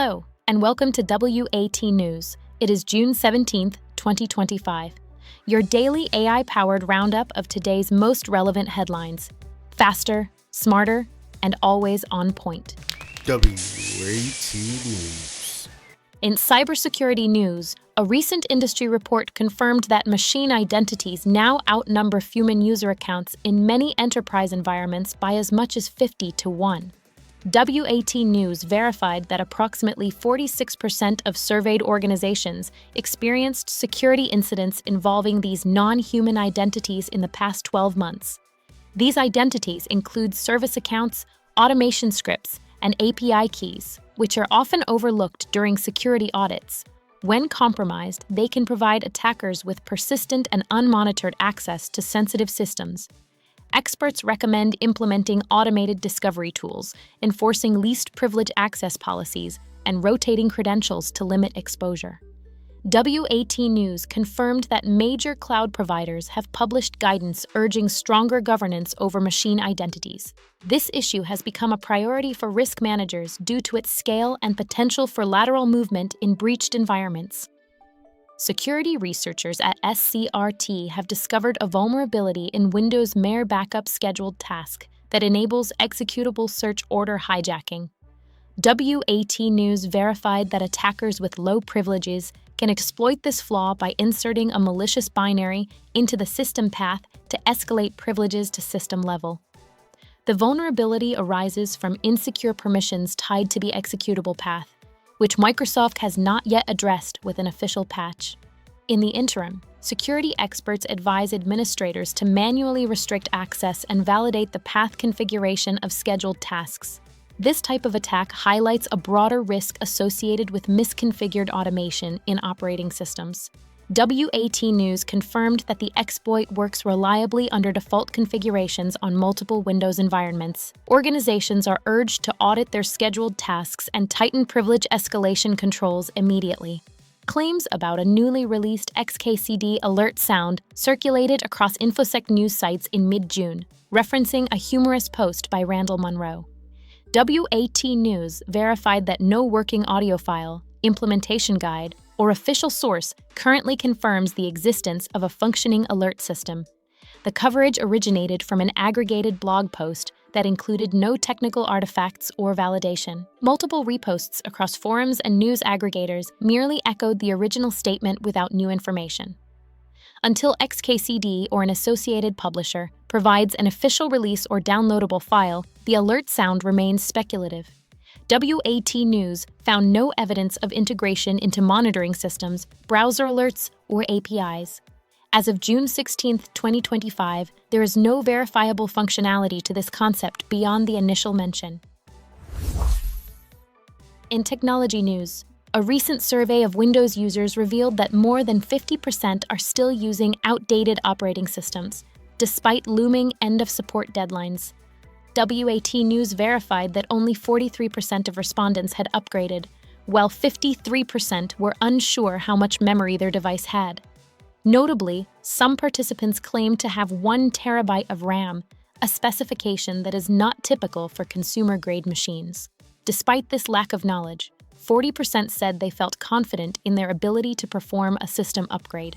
Hello, and welcome to W.A.T. News. It is June 17th, 2025. Your daily AI-powered roundup of today's most relevant headlines. Faster, smarter, and always on point. W.A.T. News. In cybersecurity news, a recent industry report confirmed that machine identities now outnumber human user accounts in many enterprise environments by as much as 50 to 1. W.A.T. News verified that approximately 46% of surveyed organizations experienced security incidents involving these non-human identities in the past 12 months. These identities include service accounts, automation scripts, and API keys, which are often overlooked during security audits. When compromised, they can provide attackers with persistent and unmonitored access to sensitive systems. Experts recommend implementing automated discovery tools, enforcing least privilege access policies, and rotating credentials to limit exposure. W.A.T. News confirmed that major cloud providers have published guidance urging stronger governance over machine identities. This issue has become a priority for risk managers due to its scale and potential for lateral movement in breached environments. Security researchers at SCRT have discovered a vulnerability in Windows Mere Backup scheduled task that enables executable search order hijacking. W.A.T. News verified that attackers with low privileges can exploit this flaw by inserting a malicious binary into the system path to escalate privileges to system level. The vulnerability arises from insecure permissions tied to the executable path, which Microsoft has not yet addressed with an official patch. In the interim, security experts advise administrators to manually restrict access and validate the path configuration of scheduled tasks. This type of attack highlights a broader risk associated with misconfigured automation in operating systems. W.A.T. News confirmed that the exploit works reliably under default configurations on multiple Windows environments. Organizations are urged to audit their scheduled tasks and tighten privilege escalation controls immediately. Claims about a newly released XKCD alert sound circulated across InfoSec news sites in mid-June, referencing a humorous post by Randall Munroe. W.A.T. News verified that no working audio file, implementation guide, or official source currently confirms the existence of a functioning alert system. The coverage originated from an aggregated blog post that included no technical artifacts or validation. Multiple reposts across forums and news aggregators merely echoed the original statement without new information. Until XKCD or an associated publisher provides an official release or downloadable file, the alert sound remains speculative. W.A.T. News found no evidence of integration into monitoring systems, browser alerts, or APIs. As of June 16, 2025, there is no verifiable functionality to this concept beyond the initial mention. In technology news, a recent survey of Windows users revealed that more than 50% are still using outdated operating systems, despite looming end-of-support deadlines. W.A.T. News verified that only 43% of respondents had upgraded, while 53% were unsure how much memory their device had. Notably, some participants claimed to have 1 terabyte of RAM, a specification that is not typical for consumer-grade machines. Despite this lack of knowledge, 40% said they felt confident in their ability to perform a system upgrade.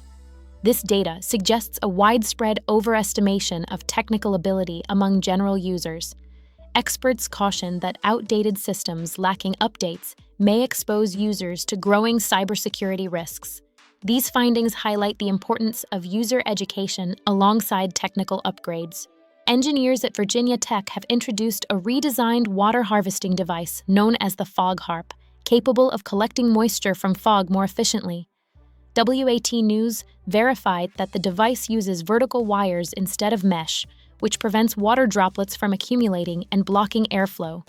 This data suggests a widespread overestimation of technical ability among general users. Experts caution that outdated systems lacking updates may expose users to growing cybersecurity risks. These findings highlight the importance of user education alongside technical upgrades. Engineers at Virginia Tech have introduced a redesigned water harvesting device known as the Fog Harp, capable of collecting moisture from fog more efficiently. W.A.T. News verified that the device uses vertical wires instead of mesh, which prevents water droplets from accumulating and blocking airflow.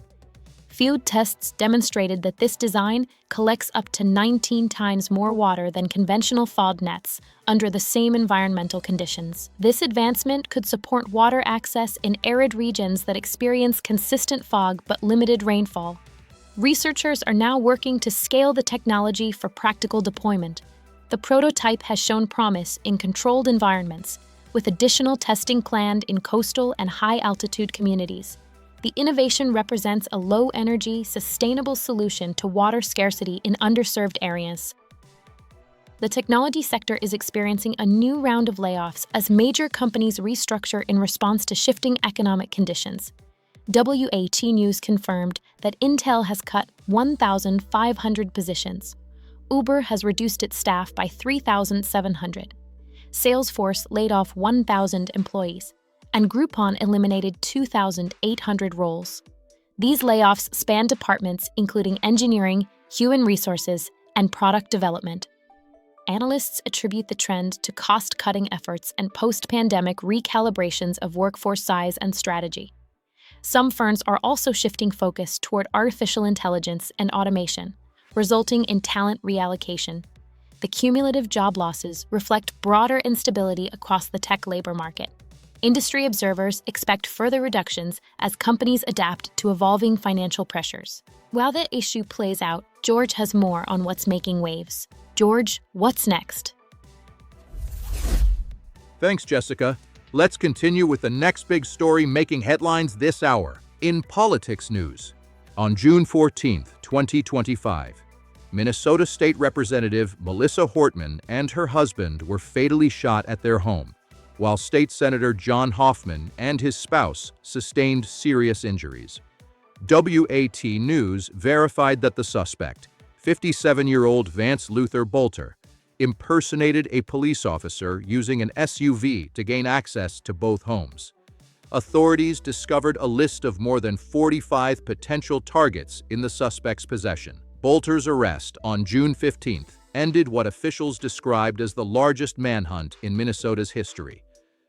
Field tests demonstrated that this design collects up to 19 times more water than conventional fog nets under the same environmental conditions. This advancement could support water access in arid regions that experience consistent fog but limited rainfall. Researchers are now working to scale the technology for practical deployment. The prototype has shown promise in controlled environments, with additional testing planned in coastal and high-altitude communities. The innovation represents a low-energy, sustainable solution to water scarcity in underserved areas. The technology sector is experiencing a new round of layoffs as major companies restructure in response to shifting economic conditions. W.A.T. News confirmed that Intel has cut 1,500 positions. Uber has reduced its staff by 3,700. Salesforce laid off 1,000 employees, and Groupon eliminated 2,800 roles. These layoffs span departments including engineering, human resources, and product development. Analysts attribute the trend to cost-cutting efforts and post-pandemic recalibrations of workforce size and strategy. Some firms are also shifting focus toward artificial intelligence and automation, resulting in talent reallocation. The cumulative job losses reflect broader instability across the tech labor market. Industry observers expect further reductions as companies adapt to evolving financial pressures. While the issue plays out, George has more on what's making waves. George, what's next? Thanks, Jessica. Let's continue with the next big story making headlines this hour. In politics news, on June 14, 2025, Minnesota State Representative Melissa Hortman and her husband were fatally shot at their home, while State Senator John Hoffman and his spouse sustained serious injuries. W.A.T. News verified that the suspect, 57-year-old Vance Luther Bolter, impersonated a police officer using an SUV to gain access to both homes. Authorities discovered a list of more than 45 potential targets in the suspect's possession. Bolter's arrest on June 15th ended what officials described as the largest manhunt in Minnesota's history.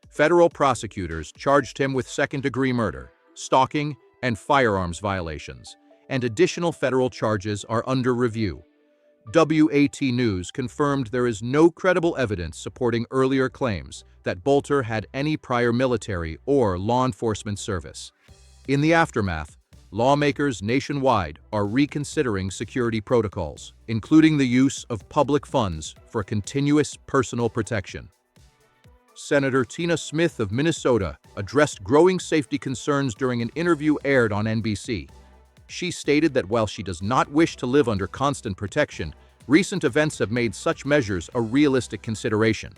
Federal prosecutors charged him with second-degree murder, stalking, and firearms violations, and additional federal charges are under review. W.A.T. News confirmed there is no credible evidence supporting earlier claims that Bolter had any prior military or law enforcement service. In the aftermath, lawmakers nationwide are reconsidering security protocols, including the use of public funds for continuous personal protection. Senator Tina Smith of Minnesota addressed growing safety concerns during an interview aired on NBC. She stated that while she does not wish to live under constant protection, recent events have made such measures a realistic consideration.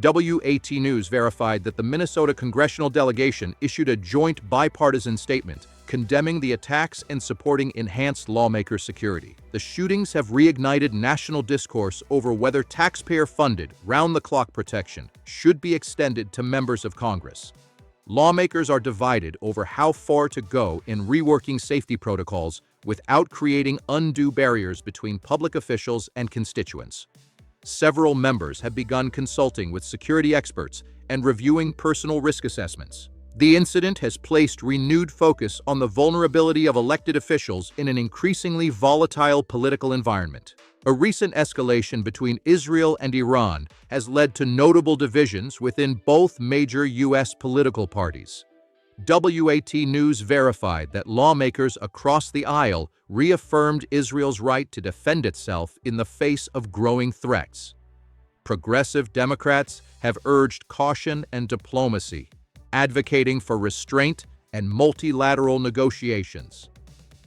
W.A.T. News verified that the Minnesota congressional delegation issued a joint bipartisan statement condemning the attacks and supporting enhanced lawmaker security. The shootings have reignited national discourse over whether taxpayer-funded, round-the-clock protection should be extended to members of Congress. Lawmakers are divided over how far to go in reworking safety protocols without creating undue barriers between public officials and constituents. Several members have begun consulting with security experts and reviewing personal risk assessments. The incident has placed renewed focus on the vulnerability of elected officials in an increasingly volatile political environment. A recent escalation between Israel and Iran has led to notable divisions within both major U.S. political parties. W.A.T. News verified that lawmakers across the aisle reaffirmed Israel's right to defend itself in the face of growing threats. Progressive Democrats have urged caution and diplomacy, advocating for restraint and multilateral negotiations.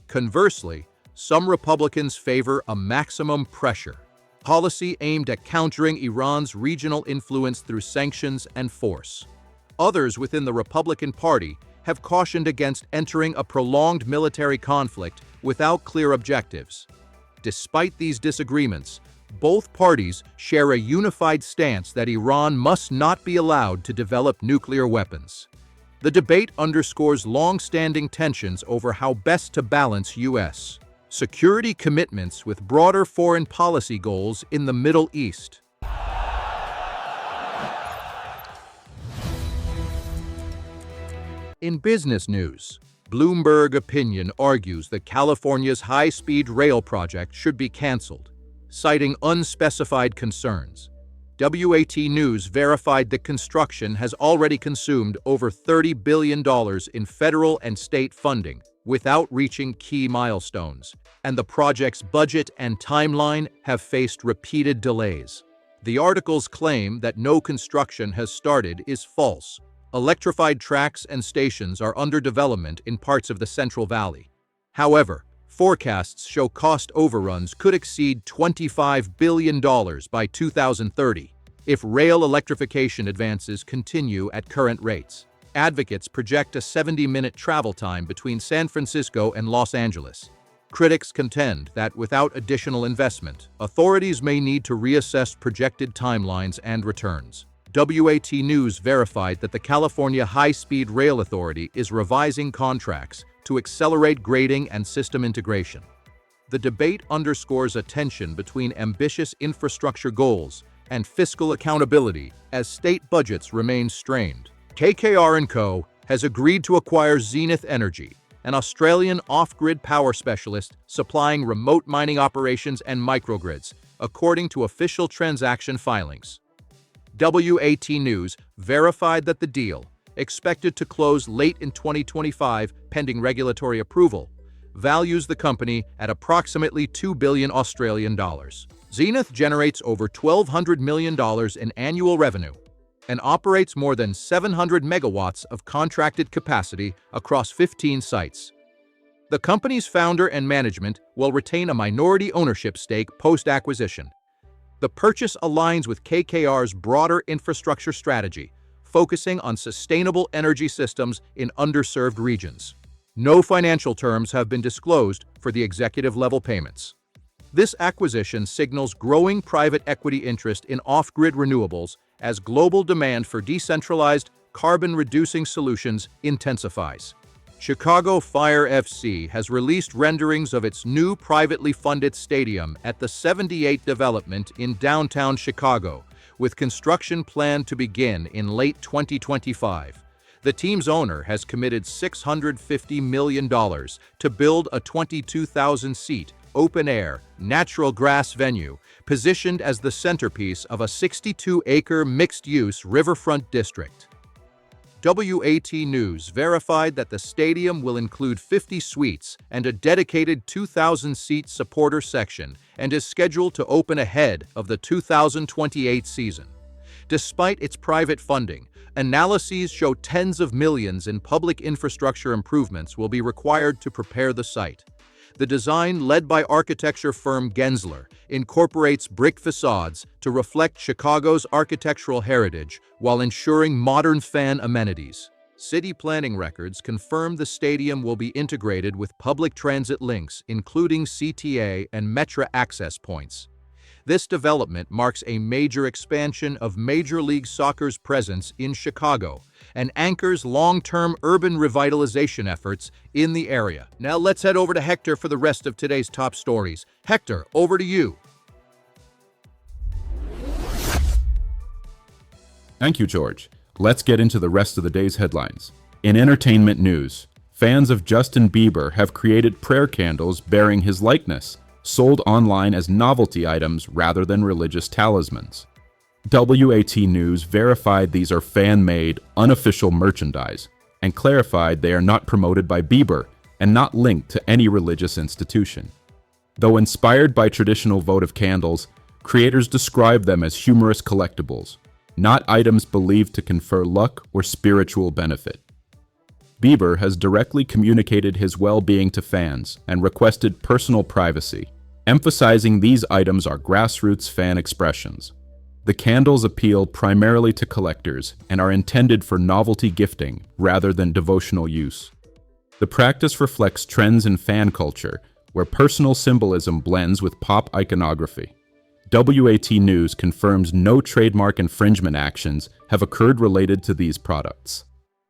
Conversely, some Republicans favor a maximum pressure policy aimed at countering Iran's regional influence through sanctions and force. Others within the Republican Party have cautioned against entering a prolonged military conflict without clear objectives. Despite these disagreements, both parties share a unified stance that Iran must not be allowed to develop nuclear weapons. The debate underscores long-standing tensions over how best to balance U.S. security commitments with broader foreign policy goals in the Middle East. In business news, Bloomberg Opinion argues that California's high-speed rail project should be canceled, citing unspecified concerns. W.A.T. News verified that construction has already consumed over $30 billion in federal and state funding without reaching key milestones, and the project's budget and timeline have faced repeated delays. The article's claim that no construction has started is false, Electrified tracks and stations are under development in parts of the Central Valley. However, forecasts show cost overruns could exceed $25 billion by 2030 if rail electrification advances continue at current rates. Advocates project a 70-minute travel time between San Francisco and Los Angeles. Critics contend that without additional investment, authorities may need to reassess projected timelines and returns. W.A.T. News verified that the California High-Speed Rail Authority is revising contracts to accelerate grading and system integration. The debate underscores a tension between ambitious infrastructure goals and fiscal accountability as state budgets remain strained. KKR & Co. has agreed to acquire Zenith Energy, an Australian off-grid power specialist supplying remote mining operations and microgrids, according to official transaction filings. W.A.T. News verified that the deal, expected to close late in 2025 pending regulatory approval, values the company at approximately $2 billion Australian dollars. Zenith generates over $1,200 million in annual revenue and operates more than 700 megawatts of contracted capacity across 15 sites. The company's founder and management will retain a minority ownership stake post-acquisition. The purchase aligns with KKR's broader infrastructure strategy, focusing on sustainable energy systems in underserved regions. No financial terms have been disclosed for the executive-level payments. This acquisition signals growing private equity interest in off-grid renewables as global demand for decentralized, carbon-reducing solutions intensifies. Chicago Fire FC has released renderings of its new privately funded stadium at the 78 development in downtown Chicago, with construction planned to begin in late 2025. The team's owner has committed $650 million to build a 22,000-seat, open-air, natural grass venue positioned as the centerpiece of a 62-acre mixed-use riverfront district. W.A.T. News verified that the stadium will include 50 suites and a dedicated 2,000-seat supporter section and is scheduled to open ahead of the 2028 season. Despite its private funding, analyses show tens of millions in public infrastructure improvements will be required to prepare the site. The design, led by architecture firm Gensler, incorporates brick facades to reflect Chicago's architectural heritage while ensuring modern fan amenities. City planning records confirm the stadium will be integrated with public transit links, including CTA and Metra access points. This development marks a major expansion of Major League Soccer's presence in Chicago and anchors long-term urban revitalization efforts in the area. Now let's head over to Hector for the rest of today's top stories. Hector, over to you. Thank you, George. Let's get into the rest of the day's headlines. In entertainment news, fans of Justin Bieber have created prayer candles bearing his likeness, sold online as novelty items rather than religious talismans. W.A.T. News verified these are fan-made, unofficial merchandise, and clarified they are not promoted by Bieber and not linked to any religious institution. Though inspired by traditional votive candles, creators describe them as humorous collectibles, not items believed to confer luck or spiritual benefit. Bieber has directly communicated his well-being to fans and requested personal privacy, emphasizing these items are grassroots fan expressions. The candles appeal primarily to collectors and are intended for novelty gifting rather than devotional use. The practice reflects trends in fan culture, where personal symbolism blends with pop iconography. W.A.T. News confirms no trademark infringement actions have occurred related to these products.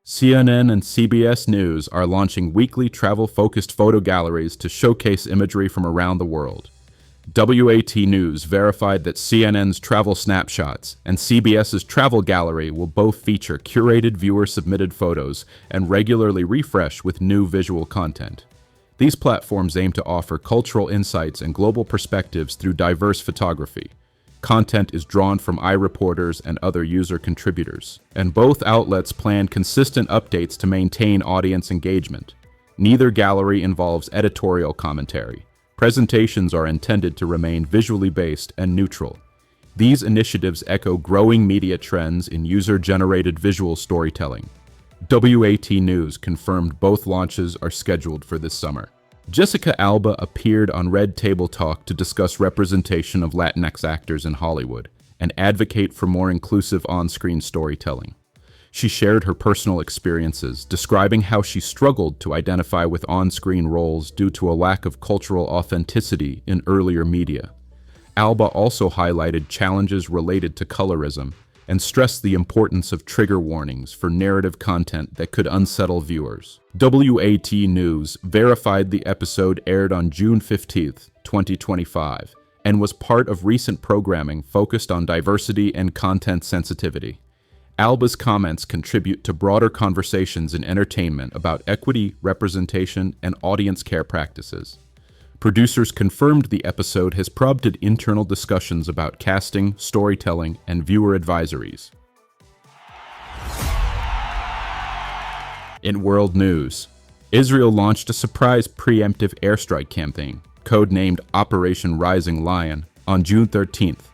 CNN and CBS News are launching weekly travel-focused photo galleries to showcase imagery from around the world. W.A.T. News verified that CNN's Travel Snapshots and CBS's Travel Gallery will both feature curated viewer-submitted photos and regularly refresh with new visual content. These platforms aim to offer cultural insights and global perspectives through diverse photography. Content is drawn from iReporters and other user contributors, and both outlets plan consistent updates to maintain audience engagement. Neither gallery involves editorial commentary. Presentations are intended to remain visually based and neutral. These initiatives echo growing media trends in user-generated visual storytelling. WAT News confirmed both launches are scheduled for this summer. Jessica Alba appeared on Red Table Talk to discuss representation of Latinx actors in Hollywood and advocate for more inclusive on-screen storytelling. She shared her personal experiences, describing how she struggled to identify with on-screen roles due to a lack of cultural authenticity in earlier media. Alba also highlighted challenges related to colorism and stressed the importance of trigger warnings for narrative content that could unsettle viewers. WAT News verified the episode aired on June 15, 2025, and was part of recent programming focused on diversity and content sensitivity. Alba's comments contribute to broader conversations in entertainment about equity, representation, and audience care practices. Producers confirmed the episode has prompted internal discussions about casting, storytelling, and viewer advisories. In world news, Israel launched a surprise preemptive airstrike campaign, codenamed Operation Rising Lion, on June 13th,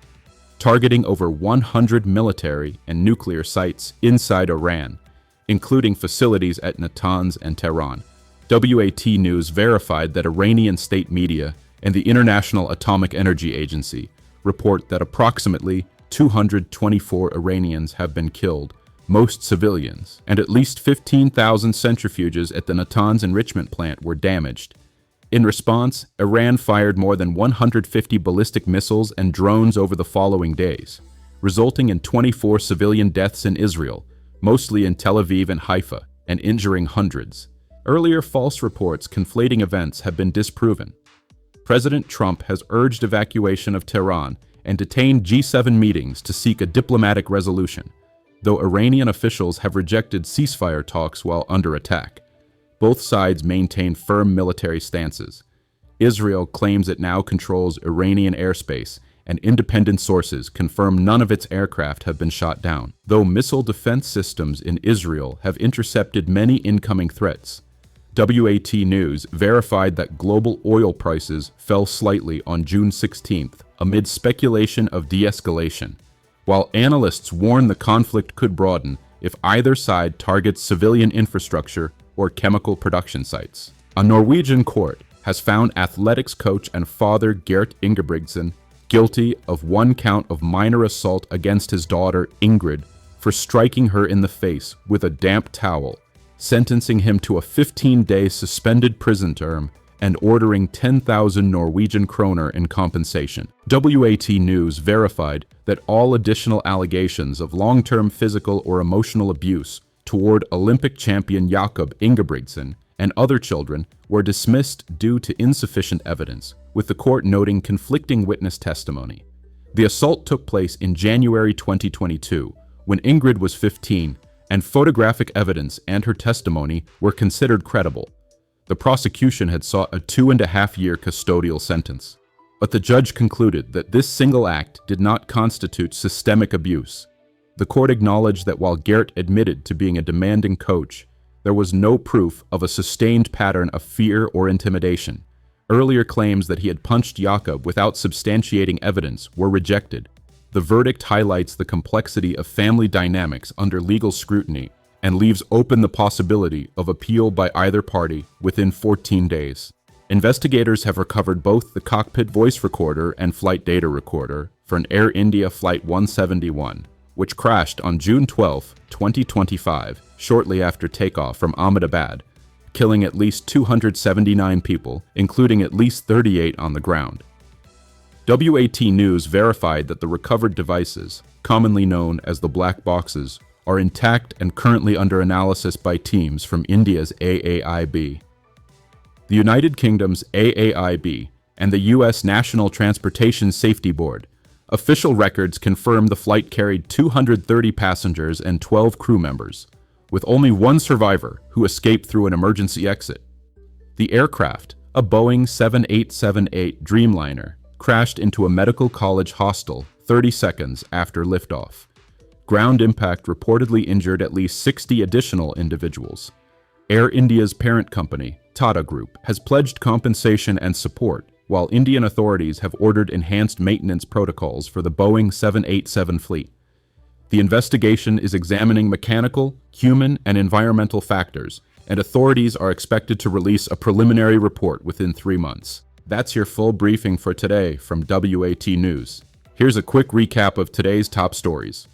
targeting over 100 military and nuclear sites inside Iran, including facilities at Natanz and Tehran. WAT News verified that Iranian state media and the International Atomic Energy Agency report that approximately 224 Iranians have been killed, most civilians, and at least 15,000 centrifuges at the Natanz enrichment plant were damaged. In response, Iran fired more than 150 ballistic missiles and drones over the following days, resulting in 24 civilian deaths in Israel, mostly in Tel Aviv and Haifa, and injuring hundreds. Earlier false reports conflating events have been disproven. President Trump has urged evacuation of Tehran and detained G7 meetings to seek a diplomatic resolution, though Iranian officials have rejected ceasefire talks while under attack. Both sides maintain firm military stances. Israel claims it now controls Iranian airspace, and independent sources confirm none of its aircraft have been shot down, though missile defense systems in Israel have intercepted many incoming threats. WAT News verified that global oil prices fell slightly on June 16th amid speculation of de-escalation, while analysts warn the conflict could broaden if either side targets civilian infrastructure or chemical production sites. A Norwegian court has found athletics coach and father Gert Ingebrigtsen guilty of one count of minor assault against his daughter Ingrid for striking her in the face with a damp towel, sentencing him to a 15-day suspended prison term and ordering 10,000 Norwegian kroner in compensation. WAT News verified that all additional allegations of long-term physical or emotional abuse toward Olympic champion Jakob Ingebrigtsen and other children were dismissed due to insufficient evidence, with the court noting conflicting witness testimony. The assault took place in January 2022, when Ingrid was 15, and photographic evidence and her testimony were considered credible. The prosecution had sought a 2.5-year custodial sentence, but the judge concluded that this single act did not constitute systemic abuse. The court acknowledged that while Gert admitted to being a demanding coach, there was no proof of a sustained pattern of fear or intimidation. Earlier claims that he had punched Jakob without substantiating evidence were rejected. The verdict highlights the complexity of family dynamics under legal scrutiny and leaves open the possibility of appeal by either party within 14 days. Investigators have recovered both the cockpit voice recorder and flight data recorder for an Air India Flight 171, which crashed on June 12, 2025, shortly after takeoff from Ahmedabad, killing at least 279 people, including at least 38 on the ground. WAT News verified that the recovered devices, commonly known as the black boxes, are intact and currently under analysis by teams from India's AAIB. The United Kingdom's AAIB and the U.S. National Transportation Safety Board official records confirm the flight carried 230 passengers and 12 crew members, with only one survivor who escaped through an emergency exit. The aircraft, a Boeing 7878 Dreamliner, crashed into a medical college hostel 30 seconds after liftoff. Ground impact reportedly injured at least 60 additional individuals. Air India's parent company, Tata Group, has pledged compensation and support, while Indian authorities have ordered enhanced maintenance protocols for the Boeing 787 fleet. The investigation is examining mechanical, human, and environmental factors, and authorities are expected to release a preliminary report within 3 months. That's your full briefing for today from W.A.T. News. Here's a quick recap of today's top stories.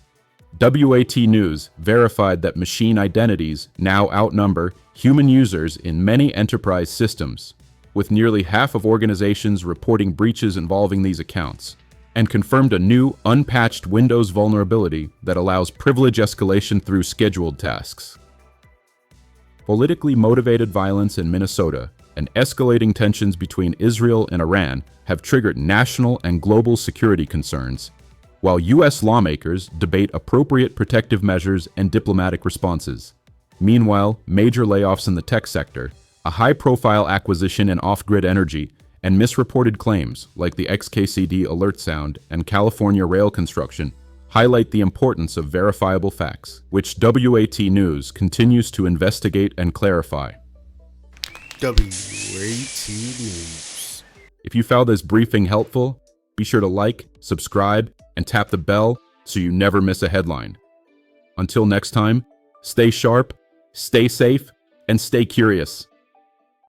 W.A.T. News verified that machine identities now outnumber human users in many enterprise systems, with nearly half of organizations reporting breaches involving these accounts, and confirmed a new, unpatched Windows vulnerability that allows privilege escalation through scheduled tasks. Politically motivated violence in Minnesota and escalating tensions between Israel and Iran have triggered national and global security concerns, while U.S. lawmakers debate appropriate protective measures and diplomatic responses. Meanwhile, major layoffs in the tech sector, a high-profile acquisition in off-grid energy, and misreported claims like the XKCD alert sound and California rail construction highlight the importance of verifiable facts, which W.A.T. News continues to investigate and clarify. W.A.T. News. If you found this briefing helpful, be sure to like, subscribe, and tap the bell so you never miss a headline. Until next time, stay sharp, stay safe, and stay curious.